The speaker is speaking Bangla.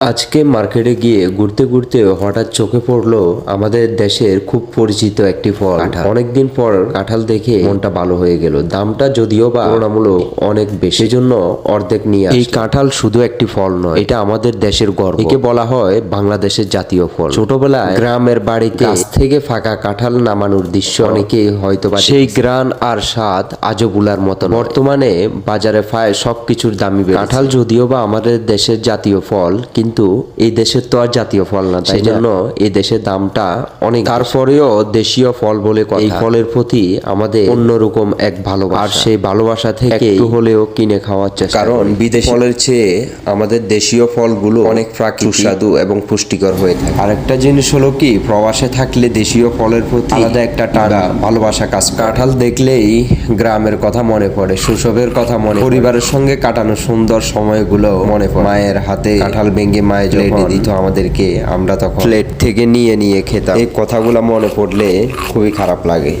আজকে মার্কেটে গিয়ে ঘুরতে ঘুরতে হঠাৎ চোখে পড়লো আমাদের দেশের খুব পরিচিত একটি ফল কাঁঠাল। অনেকদিন পর কাঁঠাল দেখে মনটা ভালো হয়ে গেল। দামটা যদিও বা তুলনামূলক অনেক বেশি, জন্য অর্ধেক নিয়ে এই কাঁঠাল শুধু একটি ফল নয়, এটা আমাদের দেশের গর্ব। একে বলা হয় বাংলাদেশের জাতীয় ফল। ছোটবেলায় গ্রামের বাড়িতে গাছ থেকে ফাঁকা কাঁঠাল নামানোর দৃশ্য অনেকেই হয়তো বা সেই গ্রান আর স্বাদ আজও ভুলার মতো। বর্তমানে বাজারে প্রায় সবকিছুর দামই বেড়েছে। কাঁঠাল যদিও বা আমাদের দেশের জাতীয় ফল, কিন্তু এই দেশের তো আর জাতীয় ফল না, তাই জন্য এই দেশের দামটা অনেক। তারপরেও দেশীয় ফল বলে কথা। এই ফলের প্রতি আমাদের অন্যরকম এক ভালোবাসা, আর সেই ভালোবাসা থেকে একটু হলেও কিনে খাওয়ার চেষ্টা। কারণ বিদেশি ফলের চেয়ে আমাদের দেশীয় ফলগুলো অনেক প্রাকৃতিক, সুস্বাদু এবং পুষ্টিকর হয়ে থাকে। আরেকটা জিনিস হলো কি, প্রবাসে থাকলে দেশীয় ফলের প্রতি আলাদা একটা টানা ভালোবাসা কাজ করে। কাঁঠাল দেখলেই গ্রামের কথা মনে পড়ে, শৈশবের কথা মনে পড়ে, পরিবারের সঙ্গে কাটানো সুন্দর সময়গুলো মনে পড়ে। মায়ের হাতে কাঁঠাল ভেঙে মায়ে যখন দিত আমাদেরকে, আমরা তখন প্লেট থেকে নিয়ে নিয়ে খেতাম। এই কথাগুলো মনে পড়লে খুবই খারাপ লাগে।